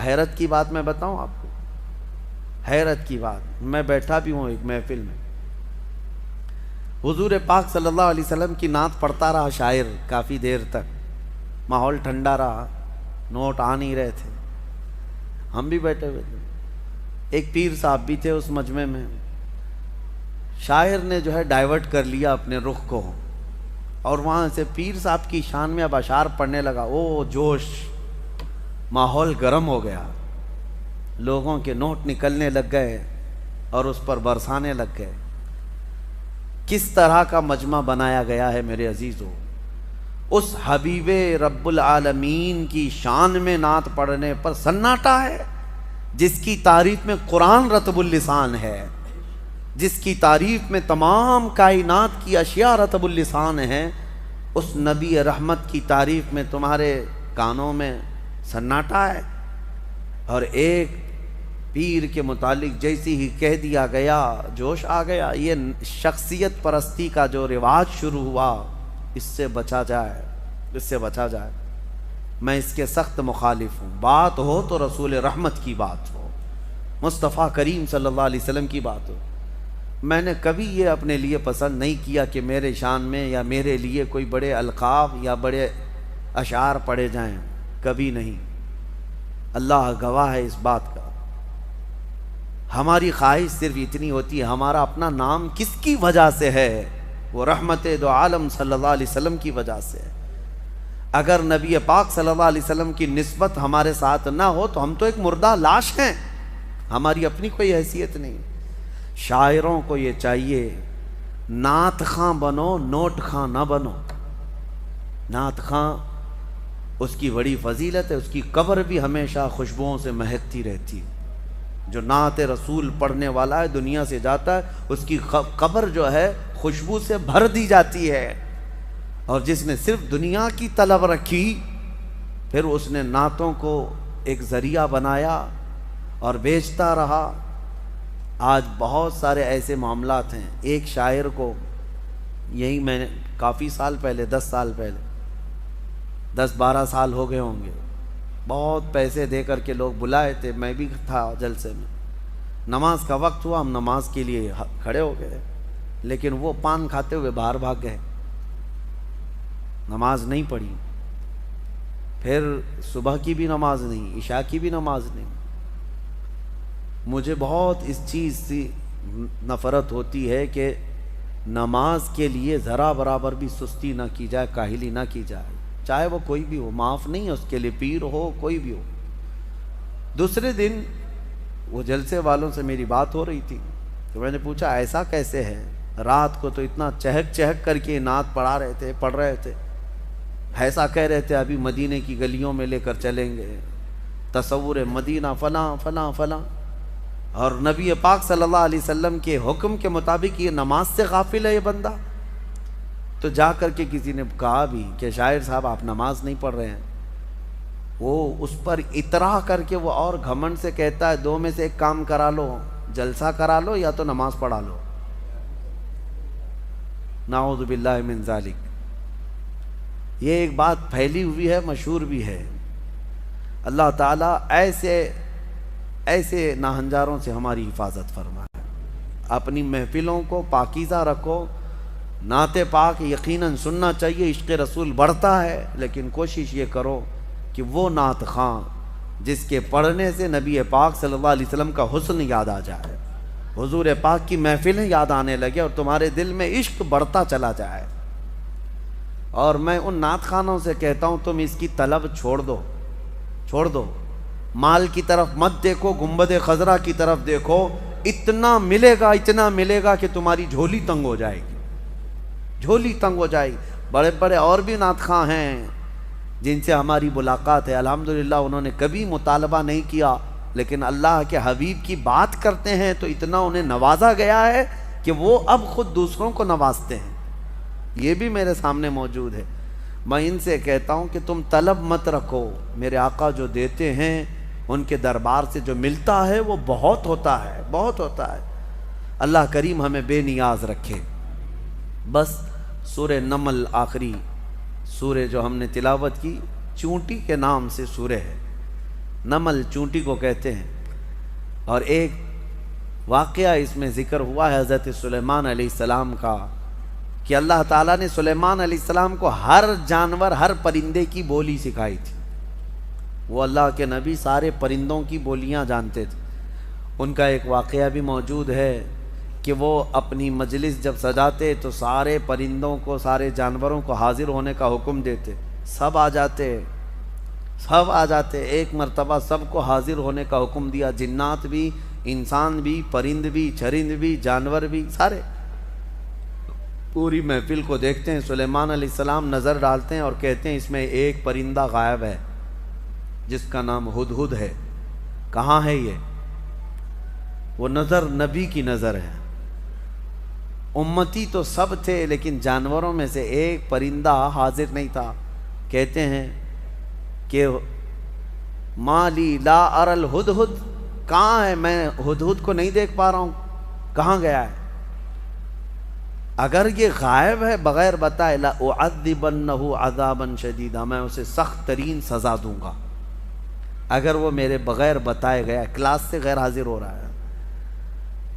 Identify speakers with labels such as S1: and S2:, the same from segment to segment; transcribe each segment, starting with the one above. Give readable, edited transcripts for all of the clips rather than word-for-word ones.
S1: حیرت کی بات میں بتاؤں آپ کو، حیرت کی بات، میں بیٹھا بھی ہوں ایک محفل میں، حضور پاک صلی اللہ علیہ وسلم کی نعت پڑھتا رہا شاعر کافی دیر تک، ماحول ٹھنڈا رہا، نوٹ آ نہیں رہے تھے، ہم بھی بیٹھے ہوئے تھے، ایک پیر صاحب بھی تھے اس مجمع میں، شاعر نے جو ہے ڈائیورٹ کر لیا اپنے رخ کو، اور وہاں سے پیر صاحب کی شان میں اب اشعار پڑھنے لگا، او جوش، ماحول گرم ہو گیا، لوگوں کے نوٹ نکلنے لگ گئے اور اس پر برسانے لگ گئے۔ کس طرح کا مجمع بنایا گیا ہے میرے عزیزو، اس حبیب رب العالمین کی شان میں نعت پڑھنے پر سناٹا ہے، جس کی تعریف میں قرآن رطب اللسان ہے، جس کی تعریف میں تمام کائنات کی اشیاء رطب اللسان ہیں، اس نبی رحمت کی تعریف میں تمہارے کانوں میں سناٹا ہے۔ اور ایک پیر کے متعلق جیسی ہی کہہ دیا گیا، جوش آ گیا۔ یہ شخصیت پرستی کا جو رواج شروع ہوا، اس سے بچا جائے، اس سے بچا جائے۔ میں اس کے سخت مخالف ہوں۔ بات ہو تو رسول رحمت کی بات ہو، مصطفیٰ کریم صلی اللہ علیہ وسلم کی بات ہو۔ میں نے کبھی یہ اپنے لیے پسند نہیں کیا کہ میرے شان میں یا میرے لیے کوئی بڑے القاب یا بڑے اشعار پڑھے جائیں، کبھی نہیں۔ اللہ گواہ ہے اس بات کا۔ ہماری خواہش صرف اتنی ہوتی ہے، ہمارا اپنا نام کس کی وجہ سے ہے؟ وہ رحمت دو عالم صلی اللہ علیہ وسلم کی وجہ سے ہے۔ اگر نبی پاک صلی اللہ علیہ وسلم کی نسبت ہمارے ساتھ نہ ہو تو ہم تو ایک مردہ لاش ہیں، ہماری اپنی کوئی حیثیت نہیں۔ شاعروں کو یہ چاہیے، نعت خواں بنو، نوٹ خواں نہ بنو۔ نعت خواں، اس کی بڑی فضیلت ہے، اس کی قبر بھی ہمیشہ خوشبوؤں سے مہکتی رہتی ہے۔ جو نعت رسول پڑھنے والا ہے، دنیا سے جاتا ہے، اس کی قبر جو ہے خوشبو سے بھر دی جاتی ہے۔ اور جس نے صرف دنیا کی طلب رکھی، پھر اس نے نعتوں کو ایک ذریعہ بنایا اور بیچتا رہا۔ آج بہت سارے ایسے معاملات ہیں۔ ایک شاعر کو، یہی میں نے کافی سال پہلے، 10 سال پہلے، 10-12 سال ہو گئے ہوں گے، بہت پیسے دے کر کے لوگ بلائے تھے، میں بھی تھا جلسے میں۔ نماز کا وقت ہوا، ہم نماز کے لیے کھڑے ہو گئے، لیکن وہ پان کھاتے ہوئے باہر بھاگ گئے، نماز نہیں پڑھی۔ پھر صبح کی بھی نماز نہیں، عشاء کی بھی نماز نہیں۔ مجھے بہت اس چیز سے نفرت ہوتی ہے کہ نماز کے لیے ذرا برابر بھی سستی نہ کی جائے، کاہلی نہ کی جائے، چاہے وہ کوئی بھی ہو، معاف نہیں ہے اس کے لیے، پیر ہو، کوئی بھی ہو۔ دوسرے دن وہ جلسے والوں سے میری بات ہو رہی تھی، تو میں نے پوچھا ایسا کیسے ہے؟ رات کو تو اتنا چہک چہک کر کے نعت پڑھ رہے تھے، ایسا کہہ رہے تھے ابھی مدینے کی گلیوں میں لے کر چلیں گے، تصور مدینہ فلاں فلاں فلاں، اور نبی پاک صلی اللہ علیہ وسلم کے حکم کے مطابق یہ نماز سے غافل ہے یہ بندہ۔ تو جا کر کے کسی نے کہا بھی کہ شاعر صاحب آپ نماز نہیں پڑھ رہے ہیں۔ وہ اس پر اطراح کر کے وہ اور گھمنڈ سے کہتا ہے دو میں سے ایک کام کرا لو، جلسہ کرا لو یا تو نماز پڑھا لو۔ نعوذ باللہ من ذالک۔ یہ ایک بات پھیلی ہوئی ہے، مشہور بھی ہے۔ اللہ تعالیٰ ایسے ناہنجاروں سے ہماری حفاظت فرمائے۔ اپنی محفلوں کو پاکیزہ رکھو۔ نعت پاک یقیناً سننا چاہیے، عشق رسول بڑھتا ہے، لیکن کوشش یہ کرو کہ وہ نعت خواں جس کے پڑھنے سے نبی پاک صلی اللہ علیہ وسلم کا حسن یاد آ جائے، حضور پاک کی محفلیں یاد آنے لگے اور تمہارے دل میں عشق بڑھتا چلا جائے۔ اور میں ان نعت خوانوں سے کہتا ہوں تم اس کی طلب چھوڑ دو، مال کی طرف مت دیکھو، گنبد خضرا کی طرف دیکھو، اتنا ملے گا کہ تمہاری جھولی تنگ ہو جائے گی، جھولی تنگ ہو جائے گی۔ بڑے بڑے اور بھی نعت خواں ہیں جن سے ہماری ملاقات ہے، الحمدللہ انہوں نے کبھی مطالبہ نہیں کیا، لیکن اللہ کے حبیب کی بات کرتے ہیں تو اتنا انہیں نوازا گیا ہے کہ وہ اب خود دوسروں کو نوازتے ہیں۔ یہ بھی میرے سامنے موجود ہے۔ میں ان سے کہتا ہوں کہ تم طلب مت رکھو، میرے آقا جو دیتے ہیں ان کے دربار سے جو ملتا ہے وہ بہت ہوتا ہے، بہت ہوتا ہے۔ اللہ کریم ہمیں بے نیاز رکھے۔ بس سورہ نمل آخری سورہ جو ہم نے تلاوت کی، چونٹی کے نام سے سورہ ہے۔ نمل چونٹی کو کہتے ہیں. اور ایک واقعہ اس میں ذکر ہوا ہے حضرت سلیمان علیہ السلام کا کہ اللہ تعالیٰ نے سلیمان علیہ السلام کو ہر جانور ہر پرندے کی بولی سکھائی تھی. وہ اللہ کے نبی سارے پرندوں کی بولیاں جانتے تھے. ان کا ایک واقعہ بھی موجود ہے کہ وہ اپنی مجلس جب سجاتے تو سارے پرندوں کو سارے جانوروں کو حاضر ہونے کا حکم دیتے. سب آ جاتے. ایک مرتبہ سب کو حاضر ہونے کا حکم دیا. جنات بھی، انسان بھی، پرند بھی، چرند بھی، جانور بھی، سارے پوری محفل کو دیکھتے ہیں. سلیمان علیہ السلام نظر ڈالتے ہیں اور کہتے ہیں اس میں ایک پرندہ غائب ہے جس کا نام ہدہد ہے. کہاں ہے یہ؟ وہ نظر نبی کی نظر ہے. امتی تو سب تھے لیکن جانوروں میں سے ایک پرندہ حاضر نہیں تھا. کہتے ہیں کہ مالی لا ارى الہدہد، کہاں ہے؟ میں ہدہد کو نہیں دیکھ پا رہا ہوں، کہاں گیا ہے؟ اگر یہ غائب ہے بغیر بتائے لأعذبنہ عذابا شدیدا، میں اسے سخت ترین سزا دوں گا. اگر وہ میرے بغیر بتائے گیا، کلاس سے غیر حاضر ہو رہا ہے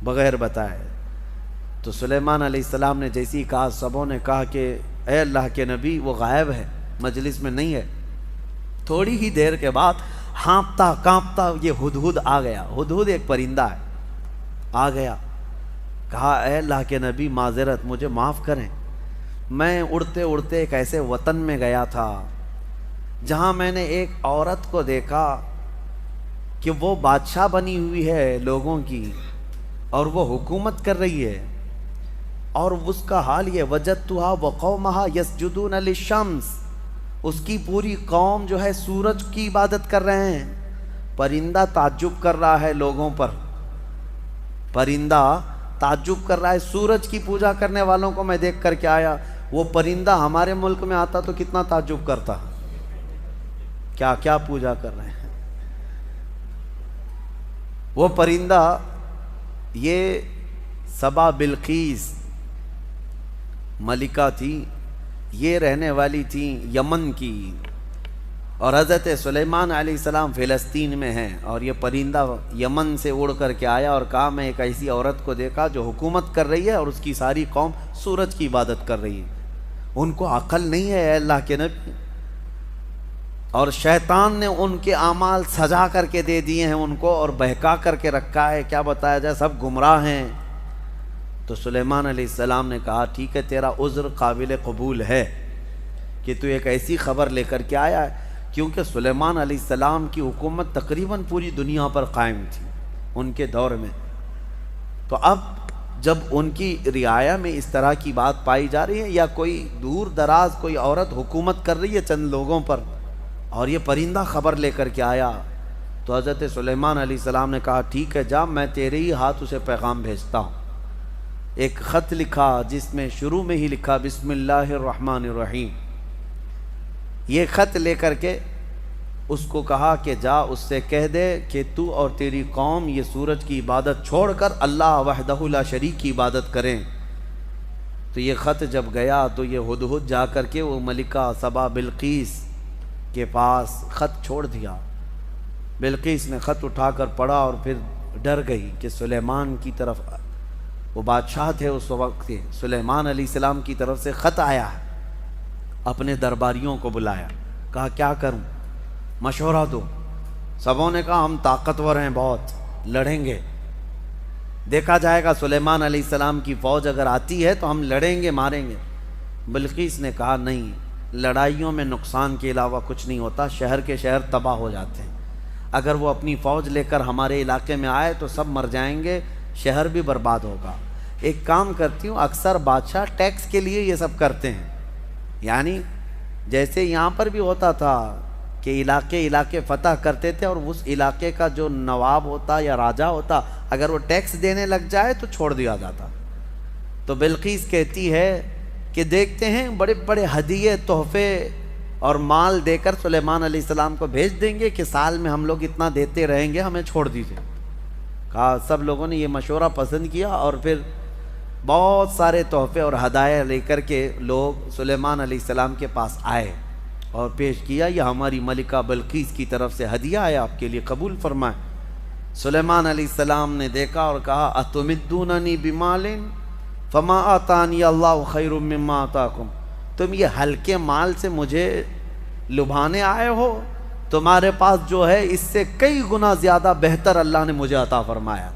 S1: بغیر بتائے. تو سلیمان علیہ السلام نے جیسی کہا سبوں نے کہا کہ اے اللہ کے نبی وہ غائب ہے، مجلس میں نہیں ہے. تھوڑی ہی دیر کے بعد ہانپتا کانپتا یہ ہدہد آ گیا. ہدہد ایک پرندہ ہے. آ گیا، کہا اے اللہ کے نبی معذرت، مجھے معاف کریں. میں اڑتے اڑتے ایک ایسے وطن میں گیا تھا جہاں میں نے ایک عورت کو دیکھا کہ وہ بادشاہ بنی ہوئی ہے لوگوں کی اور وہ حکومت کر رہی ہے. اور اس کا حال یہ وجدتها وقومها يسجدون للشمس، اس کی پوری قوم جو ہے سورج کی عبادت کر رہے ہیں. پرندہ تعجب کر رہا ہے لوگوں پر، پرندہ تعجب کر رہا ہے. سورج کی پوجا کرنے والوں کو میں دیکھ کر کے آیا. وہ پرندہ ہمارے ملک میں آتا تو کتنا تعجب کرتا، کیا کیا پوجا کر رہے ہیں. وہ پرندہ یہ سبا بلقیس ملکہ تھی، یہ رہنے والی تھی یمن کی، اور حضرت سلیمان علیہ السلام فلسطین میں ہیں. اور یہ پرندہ یمن سے اڑ کر کے آیا اور کہا میں ایک ایسی عورت کو دیکھا جو حکومت کر رہی ہے اور اس کی ساری قوم سورج کی عبادت کر رہی ہے. ان کو عقل نہیں ہے اے اللہ کے نبی، اور شیطان نے ان کے اعمال سجا کر کے دے دیے ہیں ان کو اور بہکا کر کے رکھا ہے. کیا بتایا جائے، سب گمراہ ہیں. تو سلیمان علیہ السلام نے کہا ٹھیک ہے، تیرا عذر قابل قبول ہے کہ تو ایک ایسی خبر لے کر کے آیا ہے. کیونکہ سلیمان علیہ السلام کی حکومت تقریباً پوری دنیا پر قائم تھی ان کے دور میں. تو اب جب ان کی رعایا میں اس طرح کی بات پائی جا رہی ہے یا کوئی دور دراز کوئی عورت حکومت کر رہی ہے چند لوگوں پر اور یہ پرندہ خبر لے کر کے آیا، تو حضرت سلیمان علیہ السلام نے کہا ٹھیک ہے جا، میں تیرے ہی ہاتھ اسے پیغام بھیجتا ہوں. ایک خط لکھا جس میں شروع میں ہی لکھا بسم اللہ الرحمن الرحیم. یہ خط لے کر کے اس کو کہا کہ جا اس سے کہہ دے کہ تو اور تیری قوم یہ سورج کی عبادت چھوڑ کر اللہ وحدہ لا شریک کی عبادت کریں. تو یہ خط جب گیا تو یہ ہدہد جا کر کے وہ ملکہ سبا بلقیس کے پاس خط چھوڑ دیا. بلقیس نے خط اٹھا کر پڑھا اور پھر ڈر گئی کہ سلیمان کی طرف، وہ بادشاہ تھے اس وقت کے، سلیمان علیہ السلام کی طرف سے خط آیا ہے. اپنے درباریوں کو بلایا، کہا کیا کروں، مشورہ دو. سبوں نے کہا ہم طاقتور ہیں، بہت لڑیں گے، دیکھا جائے گا سلیمان علیہ السلام کی فوج اگر آتی ہے تو ہم لڑیں گے ماریں گے. بلقیس نے کہا نہیں، لڑائیوں میں نقصان کے علاوہ کچھ نہیں ہوتا، شہر کے شہر تباہ ہو جاتے ہیں. اگر وہ اپنی فوج لے کر ہمارے علاقے میں آئے تو سب مر جائیں گے، شہر بھی برباد ہوگا. ایک کام کرتی ہوں، اکثر بادشاہ ٹیکس کے لیے یہ سب کرتے ہیں، یعنی جیسے یہاں پر بھی ہوتا تھا کہ علاقے فتح کرتے تھے اور اس علاقے کا جو نواب ہوتا یا راجہ ہوتا اگر وہ ٹیکس دینے لگ جائے تو چھوڑ دیا جاتا. تو بلقیس کہتی ہے کہ دیکھتے ہیں بڑے بڑے ہدیے تحفے اور مال دے کر سلیمان علیہ السلام کو بھیج دیں گے کہ سال میں ہم لوگ اتنا دیتے رہیں گے، ہمیں چھوڑ دیجیے. کہا سب لوگوں نے یہ مشورہ پسند کیا اور پھر بہت سارے تحفے اور ہدایہ لے کر کے لوگ سلیمان علیہ السلام کے پاس آئے اور پیش کیا یہ ہماری ملکہ بلقیس کی طرف سے ہدیہ ہے، آپ کے لیے قبول فرمائیں۔ سلیمان علیہ السلام نے دیکھا اور کہا اتمدوننی بمال فما آتانی اللہ خیر مما آتاکم، تم یہ ہلکے مال سے مجھے لبھانے آئے ہو؟ تمہارے پاس جو ہے اس سے کئی گنا زیادہ بہتر اللہ نے مجھے عطا فرمایا،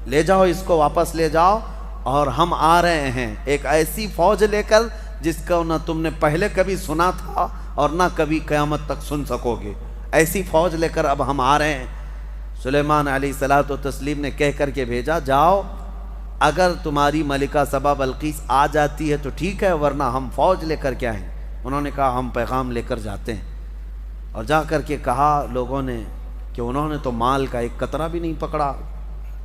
S1: لے جاؤ اس کو، واپس لے جاؤ، اور ہم آ رہے ہیں ایک ایسی فوج لے کر جس کا نہ تم نے پہلے کبھی سنا تھا اور نہ کبھی قیامت تک سن سکو گے، ایسی فوج لے کر اب ہم آ رہے ہیں۔ سلیمان علیہ الصلوۃ والتسلیم نے کہہ کر کے بھیجا جاؤ، اگر تمہاری ملکہ سبا بلقیس آ جاتی ہے تو ٹھیک ہے، ورنہ ہم فوج لے کر کے آئیں۔ انہوں نے کہا ہم پیغام لے کر جاتے ہیں، اور جا کر کے کہا لوگوں نے کہ انہوں نے تو مال کا ایک قطرہ بھی نہیں پکڑا،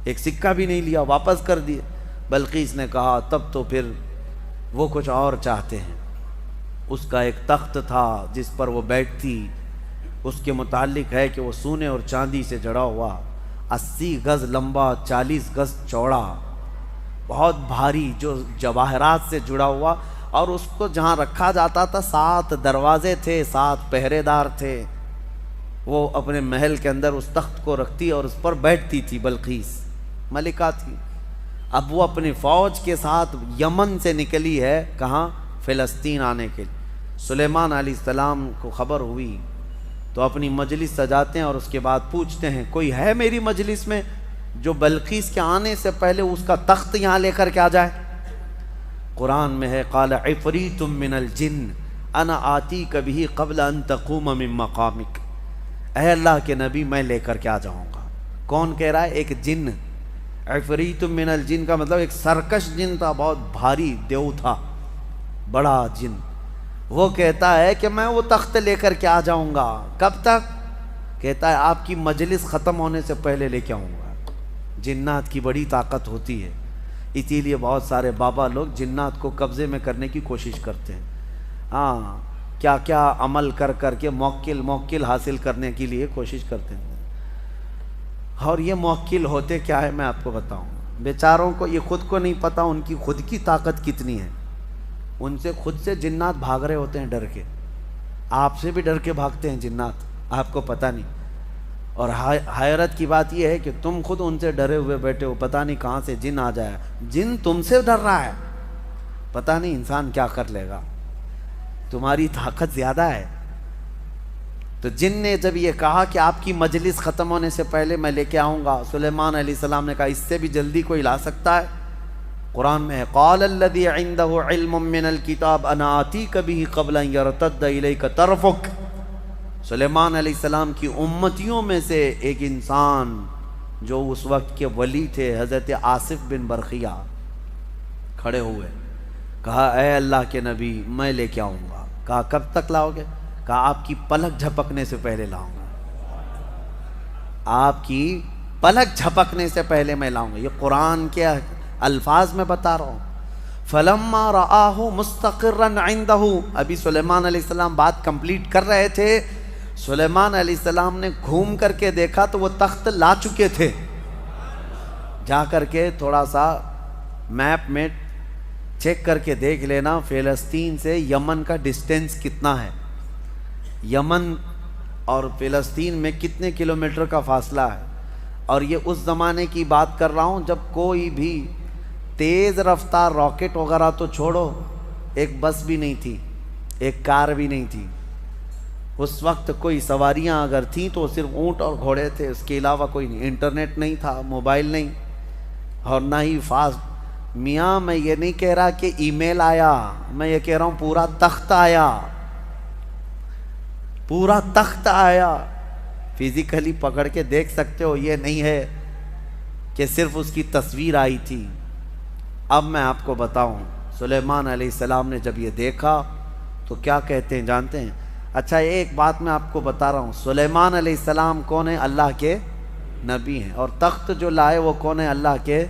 S1: ایک سکہ بھی نہیں لیا، واپس کر دیے۔ بلقیس نے کہا تب تو پھر وہ کچھ اور چاہتے ہیں۔ اس کا ایک تخت تھا جس پر وہ بیٹھتی، اس کے متعلق ہے کہ وہ سونے اور چاندی سے جڑا ہوا، 80 گز لمبا، 40 گز چوڑا، بہت بھاری، جو جواہرات سے جڑا ہوا، اور اس کو جہاں رکھا جاتا تھا 7 دروازے تھے، 7 پہرے دار تھے۔ وہ اپنے محل کے اندر اس تخت کو رکھتی اور اس پر بیٹھتی تھی، بلقیس ملکہ تھی۔ اب وہ اپنی فوج کے ساتھ یمن سے نکلی ہے، کہاں؟ فلسطین آنے کے لیے۔ سلیمان علیہ السلام کو خبر ہوئی تو اپنی مجلس سجاتے ہیں اور اس کے بعد پوچھتے ہیں کوئی ہے میری مجلس میں جو بلقیس کے آنے سے پہلے اس کا تخت یہاں لے کر کے آ جائے؟ قرآن میں ہے قال عفریت من الجن انا آتیک بہ قبل ان تقوم من مقامک، اے اللہ کے نبی میں لے کر کے آ جاؤں گا۔ کون کہہ رہا ہے؟ ایک جن۔ عفریت من الجن کا مطلب ایک سرکش جن تھا، بہت بھاری دیو تھا، بڑا جن۔ وہ کہتا ہے کہ میں وہ تخت لے کر کے آ جاؤں گا۔ کب تک؟ کہتا ہے آپ کی مجلس ختم ہونے سے پہلے لے کے آؤں گا۔ جنات کی بڑی طاقت ہوتی ہے، اسی لیے بہت سارے بابا لوگ جنات کو قبضے میں کرنے کی کوشش کرتے ہیں۔ ہاں، کیا کیا عمل کر کر کے موکل حاصل کرنے کے لیے کوشش کرتے ہیں، اور یہ موکل ہوتے کیا ہے میں آپ کو بتاؤں۔ بیچاروں کو یہ خود کو نہیں پتا ان کی خود کی طاقت کتنی ہے، ان سے خود سے جنات بھاگ رہے ہوتے ہیں ڈر کے، آپ سے بھی ڈر کے بھاگتے ہیں جنات، آپ کو پتہ نہیں۔ اور حیرت کی بات یہ ہے کہ تم خود ان سے ڈرے ہوئے بیٹھے ہو، پتہ نہیں کہاں سے جن آ جائے، جن تم سے ڈر رہا ہے، پتہ نہیں انسان کیا کر لے گا، تمہاری طاقت زیادہ ہے۔ تو جن نے جب یہ کہا کہ آپ کی مجلس ختم ہونے سے پہلے میں لے کے آؤں گا، سلیمان علیہ السلام نے کہا اس سے بھی جلدی کوئی لا سکتا ہے؟ قرآن میں ہے قال الذی عنده علم من الکتاب انا آتیک بہ قبل ان یرتد الیک طرفک۔ سلیمان علیہ السلام کی امتیوں میں سے ایک انسان جو اس وقت کے ولی تھے، حضرت آصف بن برخیہ، کھڑے ہوئے، کہا اے اللہ کے نبی میں لے کے آؤں گا۔ کہا کب تک لاؤ گے؟ کہا آپ کی پلک جھپکنے سے پہلے لاؤں گا، آپ کی پلک جھپکنے سے پہلے میں لاؤں گا۔ یہ قرآن کے الفاظ میں بتا رہا ہوں۔ فلما رآہ مستقرا عنده، ابھی سلیمان علیہ السلام بات کمپلیٹ کر رہے تھے، سلیمان علیہ السلام نے گھوم کر کے دیکھا تو وہ تخت لا چکے تھے۔ جا کر کے تھوڑا سا میپ میں چیک کر کے دیکھ لینا فلسطین سے یمن کا ڈسٹینس کتنا ہے، یمن اور فلسطین میں کتنے کلومیٹر کا فاصلہ ہے۔ اور یہ اس زمانے کی بات کر رہا ہوں جب کوئی بھی تیز رفتار راکٹ وغیرہ تو چھوڑو، ایک بس بھی نہیں تھی، ایک کار بھی نہیں تھی۔ اس وقت کوئی سواریاں اگر تھیں تو صرف اونٹ اور گھوڑے تھے، اس کے علاوہ کوئی نہیں، انٹرنیٹ نہیں تھا، موبائل نہیں، اور نہ ہی فاسٹ۔ میاں میں یہ نہیں کہہ رہا کہ ای میل آیا، میں یہ کہہ رہا ہوں پورا تخت آیا، پورا تخت آیا، فزیکلی پکڑ کے دیکھ سکتے ہو، یہ نہیں ہے کہ صرف اس کی تصویر آئی تھی۔ اب میں آپ کو بتاؤں سلیمان علیہ السلام نے جب یہ دیکھا تو کیا کہتے ہیں جانتے ہیں؟ اچھا ایک بات میں آپ کو بتا رہا ہوں، سلیمان علیہ السلام کون ہیں؟ اللہ کے نبی ہیں، اور تخت جو لائے وہ کون ہیں؟ اللہ کے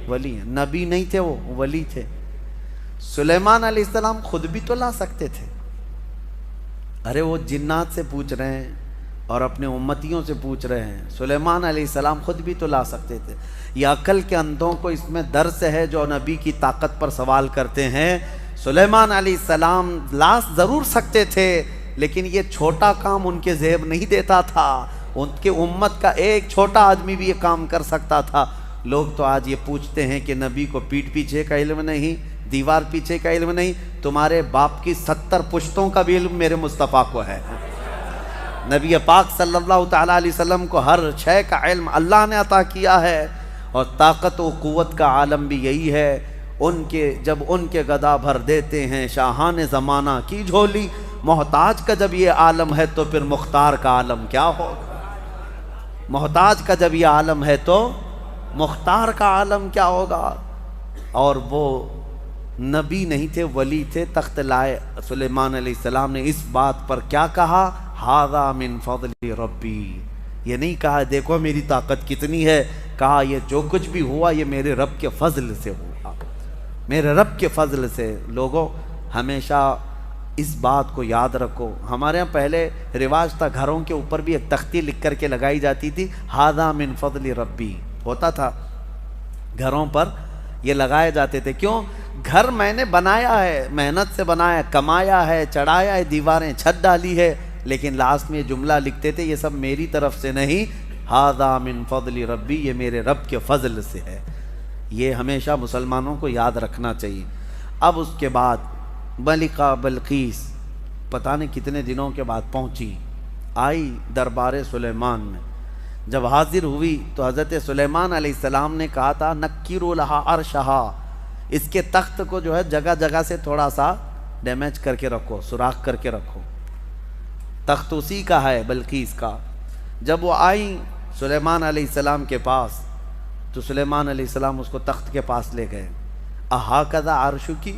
S1: ولی ہیں، نبی نہیں تھے، وہ ولی تھے۔ سلیمان علیہ السلام خود بھی تو لا سکتے تھے، ارے وہ جنات سے پوچھ رہے ہیں اور اپنے امتیوں سے پوچھ رہے ہیں، سلیمان علیہ السلام خود بھی تو لا سکتے تھے۔ یہ عقل کے اندھوں کو اس میں درس ہے جو نبی کی طاقت پر سوال کرتے ہیں۔ سلیمان علیہ السلام لا ضرور سکتے تھے، لیکن یہ چھوٹا کام ان کے ذہن نہیں دیتا تھا، ان کے امت کا ایک چھوٹا آدمی بھی یہ کام کر سکتا تھا۔ لوگ تو آج یہ پوچھتے ہیں کہ نبی کو پیٹھ پیچھے کا علم نہیں، دیوار پیچھے کا علم نہیں، تمہارے باپ کی 70 پشتوں کا بھی علم میرے مصطفیٰ کو ہے۔ نبی پاک صلی اللہ تعالیٰ علیہ وسلم کو ہر شے کا علم اللہ نے عطا کیا ہے، اور طاقت و قوت کا عالم بھی یہی ہے۔ جب ان کے گدا بھر دیتے ہیں شاہان زمانہ کی جھولی، محتاج کا جب یہ عالم ہے تو پھر مختار کا عالم کیا ہوگا؟ محتاج کا جب یہ عالم ہے تو مختار کا عالم کیا ہوگا؟ اور وہ نبی نہیں تھے، ولی تھے، تخت لائے سلیمان علیہ السلام نے اس بات پر کیا کہا؟ ھذا من فضل ربی۔ یہ نہیں کہا دیکھو میری طاقت کتنی ہے، کہا یہ جو کچھ بھی ہوا یہ میرے رب کے فضل سے ہوا، میرے رب کے فضل سے۔ لوگوں ہمیشہ اس بات کو یاد رکھو۔ ہمارے ہاں پہلے رواج تھا گھروں کے اوپر بھی ایک تختی لکھ کر کے لگائی جاتی تھی، ھذا من فضل ربی ہوتا تھا، گھروں پر یہ لگائے جاتے تھے۔ کیوں؟ گھر میں نے بنایا ہے، محنت سے بنایا، کمایا ہے، چڑھایا ہے، دیواریں چھت ڈالی ہے، لیکن لاسٹ میں یہ جملہ لکھتے تھے یہ سب میری طرف سے نہیں، ھذا من فضل ربی، یہ میرے رب کے فضل سے ہے۔ یہ ہمیشہ مسلمانوں کو یاد رکھنا چاہیے۔ اب اس کے بعد ملکہ بلقیس پتہ نہیں کتنے دنوں کے بعد پہنچی، آئی دربار سلیمان میں۔ جب حاضر ہوئی تو حضرت سلیمان علیہ السلام نے کہا تھا نکّروا لہا عرشہا، اس کے تخت کو جو ہے جگہ جگہ سے تھوڑا سا ڈیمیج کر کے رکھو، سوراخ کر کے رکھو، تخت اسی کا ہے بلقیس کا۔ جب وہ آئیں سلیمان علیہ السلام کے پاس تو سلیمان علیہ السلام اس کو تخت کے پاس لے گئے۔ اہٰذا عرشکی،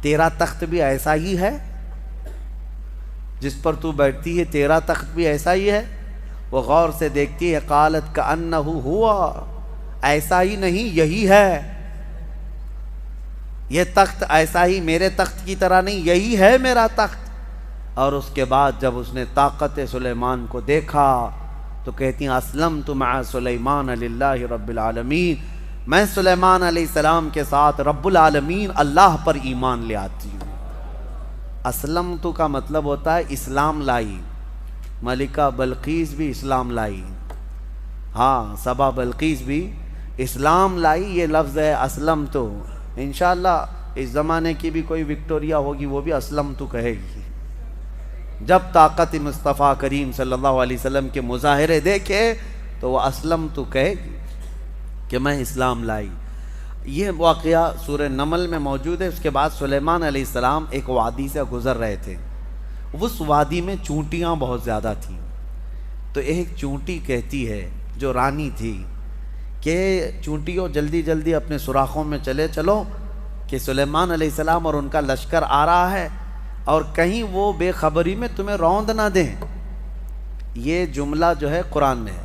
S1: تیرا تخت بھی ایسا ہی ہے جس پر تو بیٹھتی ہے، تیرا تخت بھی ایسا ہی ہے؟ وہ غور سے دیکھتی ہے، قالت کأنہ ہوا، ایسا ہی نہیں یہی ہے، یہ تخت ایسا ہی میرے تخت کی طرح نہیں، یہی ہے میرا تخت۔ اور اس کے بعد جب اس نے طاقت سلیمان کو دیکھا تو کہتی ہیں اسلمت مع سلیمان للہ رب العالمین، میں سلیمان علیہ السلام کے ساتھ رب العالمین اللہ پر ایمان لے آتی ہوں۔ اسلمت کا مطلب ہوتا ہے اسلام لائی، ملکہ بلقیس بھی اسلام لائی، ہاں سبا بلقیس بھی اسلام لائی، یہ لفظ ہے اسلمت۔ انشاءاللہ اس زمانے کی بھی کوئی وکٹوریا ہوگی وہ بھی اسلمت کہے گی، جب طاقت مصطفیٰ کریم صلی اللہ علیہ وسلم کے مظاہرے دیکھے تو وہ اسلمت کہے گی کہ میں اسلام لائی۔ یہ واقعہ سورہ نمل میں موجود ہے۔ اس کے بعد سلیمان علیہ السلام ایک وادی سے گزر رہے تھے، اس وادی میں چونٹیاں بہت زیادہ تھیں، تو ایک چونٹی کہتی ہے جو رانی تھی کہ چونٹیوں جلدی جلدی اپنے سوراخوں میں چلو کہ سلیمان علیہ السلام اور ان کا لشکر آ رہا ہے، اور کہیں وہ بے خبری میں تمہیں روند نہ دیں۔ یہ جملہ جو ہے قرآن میں ہے۔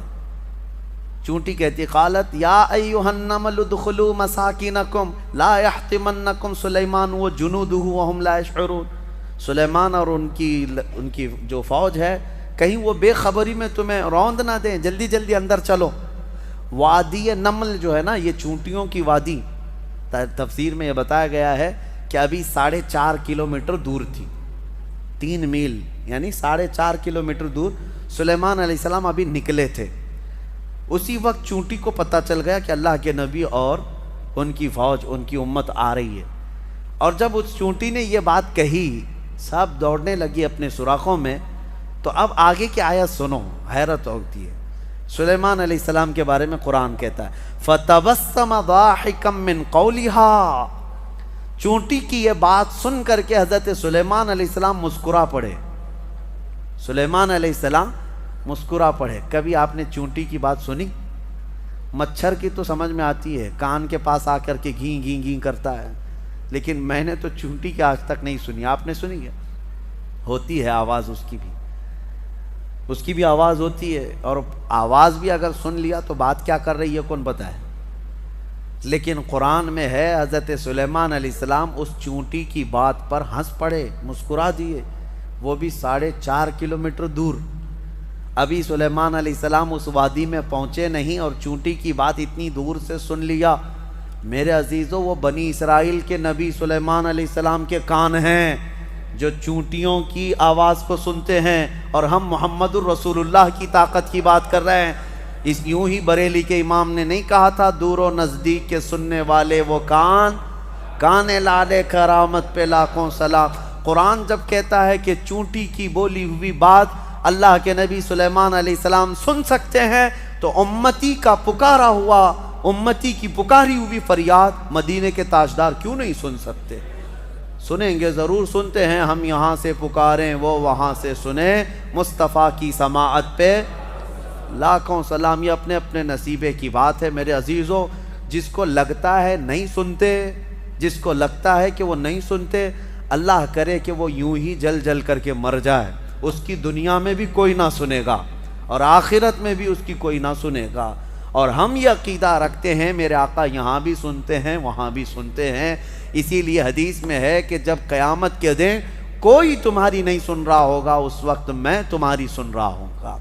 S1: چونٹی کہتی قالت یا ایھا النمل ادخلوا مساکنکم لا یحطمنکم سلیمان وجنودہ وہم لا یشعرون، سلیمان اور ان کی جو فوج ہے کہیں وہ بے خبری میں تمہیں روند نہ دیں، جلدی جلدی اندر چلو۔ وادی نمل جو ہے نا، یہ چونٹیوں کی وادی، تفسیر میں یہ بتایا گیا ہے کہ ابھی 4.5 کلومیٹر دور تھی، 3 میل یعنی 4.5 کلومیٹر دور سلیمان علیہ السلام ابھی نکلے تھے۔ اسی وقت چونٹی کو پتہ چل گیا کہ اللہ کے نبی اور ان کی فوج، ان کی امت آ رہی ہے، اور جب اس چونٹی نے یہ بات کہی سب دوڑنے لگی اپنے سوراخوں میں۔ تو اب آگے کی آیت سنو، حیرت ہوتی ہے۔ سلیمان علیہ السلام کے بارے میں قرآن کہتا ہے فَتَبَسَّمَ ضَاحِكًا مِّن قَوْلِهَا، چونٹی کی یہ بات سن کر کے حضرت سلیمان علیہ السلام مسکرا پڑے، سلیمان علیہ السلام مسکرا پڑے۔ کبھی آپ نے چونٹی کی بات سنی؟ مچھر کی تو سمجھ میں آتی ہے، کان کے پاس آ کر کے گھیں گھیں گھیں کرتا ہے، لیکن میں نے تو چونٹی کی آج تک نہیں سنی۔ آپ نے سنی ہے؟ ہوتی ہے آواز اس کی بھی آواز ہوتی ہے، اور آواز بھی اگر سن لیا تو بات کیا کر رہی ہے کون بتائے؟ لیکن قرآن میں ہے حضرت سلیمان علیہ السلام اس چونٹی کی بات پر ہنس پڑے، مسکرا دیے، وہ بھی 4.5 کلومیٹر دور۔ ابھی سلیمان علیہ السلام اس وادی میں پہنچے نہیں اور چونٹی کی بات اتنی دور سے سن لیا۔ میرے عزیزوں، وہ بنی اسرائیل کے نبی سلیمان علیہ السلام کے کان ہیں جو چونٹیوں کی آواز کو سنتے ہیں، اور ہم محمد الرسول اللہ کی طاقت کی بات کر رہے ہیں۔ اس یوں ہی بریلی کے امام نے نہیں کہا تھا دور و نزدیک کے سننے والے وہ کان لالے کرامت پہ لاکھوں سلام۔ قرآن جب کہتا ہے کہ چونٹی کی بولی ہوئی بات اللہ کے نبی سلیمان علیہ السلام سن سکتے ہیں، تو امتی کا پکارا ہوا، امتی کی پکاری ہوئی فریاد مدینے کے تاجدار کیوں نہیں سن سکتے؟ سنیں گے، ضرور سنتے ہیں۔ ہم یہاں سے پکاریں وہ وہاں سے سنیں، مصطفیٰ کی سماعت پہ لاکھوں سلام۔ یہ اپنے اپنے نصیبے کی بات ہے میرے عزیزوں۔ جس کو لگتا ہے نہیں سنتے، جس کو لگتا ہے کہ وہ نہیں سنتے، اللہ کرے کہ وہ یوں ہی جل جل کر کے مر جائے، اس کی دنیا میں بھی کوئی نہ سنے گا اور آخرت میں بھی اس کی کوئی نہ سنے گا۔ اور ہم یہ عقیدہ رکھتے ہیں میرے آقا یہاں بھی سنتے ہیں وہاں بھی سنتے ہیں۔ اسی لیے حدیث میں ہے کہ جب قیامت کے دن کوئی تمہاری نہیں سن رہا ہوگا، اس وقت میں تمہاری سن رہا ہوں گا،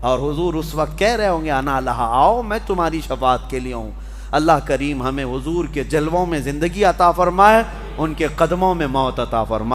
S1: اور حضور اس وقت کہہ رہے ہوں گے انا لہا، آؤ میں تمہاری شفاعت کے لیے ہوں۔ اللہ کریم ہمیں حضور کے جلووں میں زندگی عطا فرمائے، ان کے قدموں میں موت عطا فرمائے۔